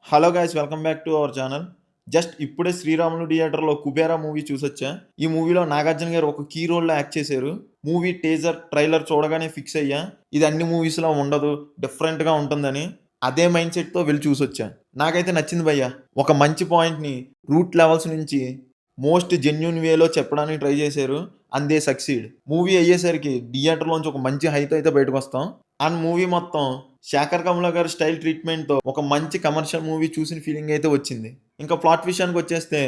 Hello guys, welcome back to our channel. Just ఇప్పుడే శ్రీరాములు థియేటర్‌లో 'Kubera' movie చూసొచ్చా. ఈ మూవీలో నాగార్జున గారు ఒక కీ రోల్‌లో యాక్ట్ చేశారు. మూవీ టీజర్, ట్రైలర్ చూడగానే ఫిక్స్ అయ్యా. ఇది అన్ని మూవీస్‌లో ఉండదు, డిఫరెంట్‌గా ఉంటుందని. అదే మైండ్ సెట్‌తో వెళ్లి చూసొచ్చా. నాకైతే నచ్చింది భయ్యా. ఒక మంచి పాయింట్‌ని రూట్ లెవెల్స్ నుంచి మోస్ట్ జెన్యూన్ వేలో చెప్పడానికి ట్రై చేశారు. And they succeed. మూవీ అయ్యేసరికి థియేటర్‌లోంచి ఒక మంచి హైతో అయితే బయటకొస్తాం. అండ్ మూవీ మొత్తం శేఖర్ కమ్ల గారి స్టైల్ ట్రీట్మెంట్‌తో ఒక మంచి కమర్షియల్ మూవీ చూసిన ఫీలింగ్ అయితే వచ్చింది. ఇంకా ప్లాట్ విషయానికి వచ్చేస్తే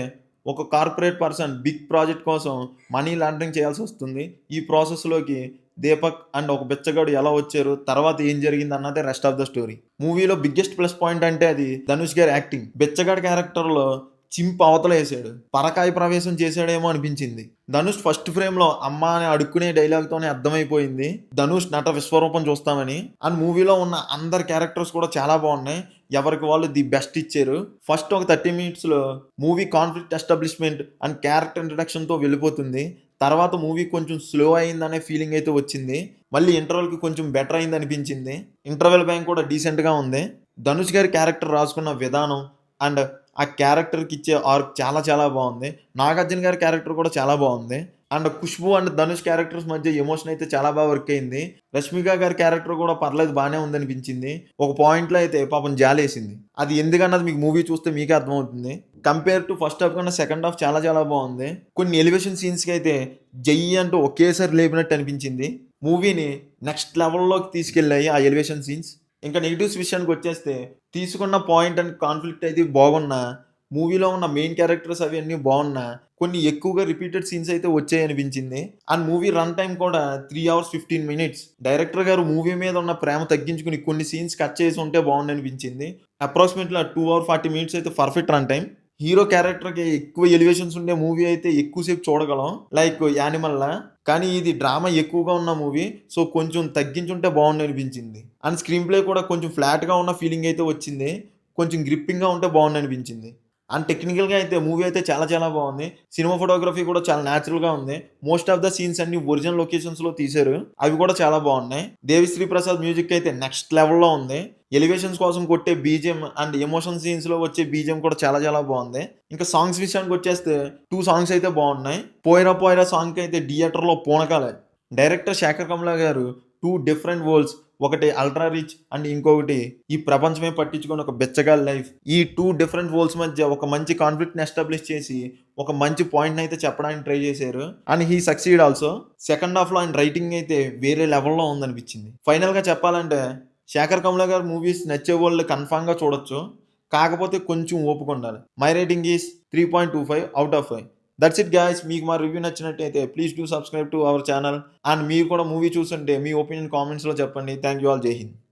ఒక కార్పొరేట్ పర్సన్ బిగ్ ప్రాజెక్ట్ కోసం మనీ లాండరింగ్ చేయాల్సి వస్తుంది. ఈ ప్రాసెస్‌లోకి దీపక్ అండ్ ఒక బిచ్చగాడు ఎలా వచ్చారు, తర్వాత ఏం జరిగింది అన్నదే రెస్ట్ ఆఫ్ ద స్టోరీ. మూవీలో బిగ్గెస్ట్ ప్లస్ పాయింట్ అంటే అది ధనుష్ గారి యాక్టింగ్. బిచ్చగాడి క్యారెక్టర్‌లో చింపు అవతలేసాడు. పరకాయ ప్రవేశం చేశాడేమో అనిపించింది. ధనుష్ ఫస్ట్ ఫ్రేమ్ లో అమ్మ అని అడుక్కునే డైలాగ్ తోనే అర్థమైపోయింది ధనుష్ నట విశ్వరూపం చూస్తామని. అండ్ మూవీలో ఉన్న అందరి క్యారెక్టర్స్ కూడా చాలా బాగున్నాయి. ఎవరికి వాళ్ళు ది బెస్ట్ ఇచ్చారు. ఫస్ట్ ఒక 30 మినిట్స్ లో movie conflict establishment and character introduction తో వెళ్ళిపోతుంది. తర్వాత మూవీ కొంచెం స్లో అయిందనే ఫీలింగ్ అయితే వచ్చింది. మళ్ళీ ఇంటర్వెల్ కి కొంచెం బెటర్ అయింది అనిపించింది. ఇంటర్వెల్ బ్యాంక్ కూడా డీసెంట్ గా ఉంది. ధనుష్ గారి క్యారెక్టర్ రాసుకున్న విధానం అండ్ ఆ క్యారెక్టర్కి ఇచ్చే ఆర్క్ చాలా చాలా బాగుంది. నాగార్జున గారి క్యారెక్టర్ కూడా చాలా బాగుంది. And Khushbu and Dhanush characters మధ్య ఎమోషన్ అయితే చాలా బాగా వర్క్ అయింది. రష్మిక గారి క్యారెక్టర్ కూడా పర్లేదు, బాగానే ఉందనిపించింది. ఒక పాయింట్లో అయితే పాపం జాలేసింది. అది ఎందుకన్నది మీకు మూవీ చూస్తే మీకే అర్థమవుతుంది. కంపేర్ టు ఫస్ట్ హాఫ్ కన్నా సెకండ్ హాఫ్ చాలా చాలా బాగుంది. కొన్ని ఎలివేషన్ సీన్స్కి అయితే జై అంటూ ఒకేసారి లేపినట్టు అనిపించింది. మూవీని నెక్స్ట్ లెవెల్లోకి తీసుకెళ్ళాయి ఆ ఎలివేషన్ సీన్స్. ఇంకా నెగిటివ్స్ విషయానికి వచ్చేస్తే తీసుకున్న పాయింట్ అండ్ కాన్ఫ్లిక్ట్ అయితే బాగున్నా, మూవీలో ఉన్న మెయిన్ క్యారెక్టర్స్ అవి అన్నీ బాగున్నా, కొన్ని ఎక్కువగా రిపీటెడ్ సీన్స్ అయితే వచ్చాయి అనిపించింది. అండ్ మూవీ రన్ టైం కూడా 3 అవర్స్ 15 మినిట్స్. డైరెక్టర్ గారు మూవీ మీద ఉన్న ప్రేమ తగ్గించుకుని కొన్ని సీన్స్ కట్ చేసి ఉంటే బాగుంది అనిపించింది. అప్రాక్సిమేట్లీ 2 అవర్ 40 మినిట్స్ అయితే పర్ఫెక్ట్ రన్ టైం. హీరో క్యారెక్టర్కి ఎక్కువ ఎలివేషన్స్ ఉండే మూవీ అయితే ఎక్కువసేపు చూడగలం, లైక్ యానిమల్లా. కానీ ఇది డ్రామా ఎక్కువగా ఉన్న మూవీ, సో కొంచెం తగ్గించుంటే బాగుంది అనిపించింది. అండ్ స్క్రీన్ ప్లే కూడా కొంచెం ఫ్లాట్గా ఉన్న ఫీలింగ్ అయితే వచ్చింది. కొంచెం గ్రిప్పింగ్గా ఉంటే బాగుంది అనిపించింది. అండ్ టెక్నికల్గా అయితే మూవీ అయితే చాలా చాలా బాగుంది. సినిమా ఫోటోగ్రఫీ కూడా చాలా న్యాచురల్గా ఉంది. మోస్ట్ ఆఫ్ ద సీన్స్ అన్ని ఒరిజినల్ లొకేషన్స్లో తీశారు, అవి కూడా చాలా బాగున్నాయి. దేవిశ్రీ ప్రసాద్ మ్యూజిక్ అయితే నెక్స్ట్ లెవెల్లో ఉంది. ఎలివేషన్స్ కోసం కొట్టే బీజిఎం అండ్ ఎమోషన్ సీన్స్లో వచ్చే బీజిఎం కూడా చాలా చాలా బాగుంది. ఇంకా సాంగ్స్ విషయానికి వచ్చేస్తే 2 సాంగ్స్ అయితే బాగున్నాయి. పోయిరా పోయిరా సాంగ్కి అయితే థియేటర్లో పూనకాలే. డైరెక్టర్ శేఖర్ కమ్ల గారు 2 డిఫరెంట్ వరల్డ్స్, ఒకటి అల్ట్రా రిచ్ అండ్ ఇంకొకటి ఈ ప్రపంచమే పట్టించుకొని ఒక బెచ్చగాల్ లైఫ్, ఈ 2 డిఫరెంట్ వరల్డ్స్ మధ్య ఒక మంచి కాన్ఫ్లిక్ట్ని ఎస్టాబ్లిష్ చేసి ఒక మంచి పాయింట్ని అయితే చెప్పడానికి ట్రై చేశారు. And he succeed also. Second హాఫ్లో ఆయన రైటింగ్ అయితే వేరే లెవెల్లో ఉందనిపించింది. ఫైనల్గా చెప్పాలంటే శేఖర్ కమ్ల గారు మూవీస్ నచ్చే వాళ్ళు కన్ఫామ్గా చూడొచ్చు, కాకపోతే కొంచెం ఓపిక ఉండాలి. My rating is 3.25 out of 5. That's it guys. మీకు మా రివ్యూ నచ్చినట్టయితే please do subscribe to our channel. And మీరు కూడా మూవీ చూస్తుంటే మీ ఒపీనియన్ కామెంట్స్లో చెప్పండి. Thank you all. జై హింద్.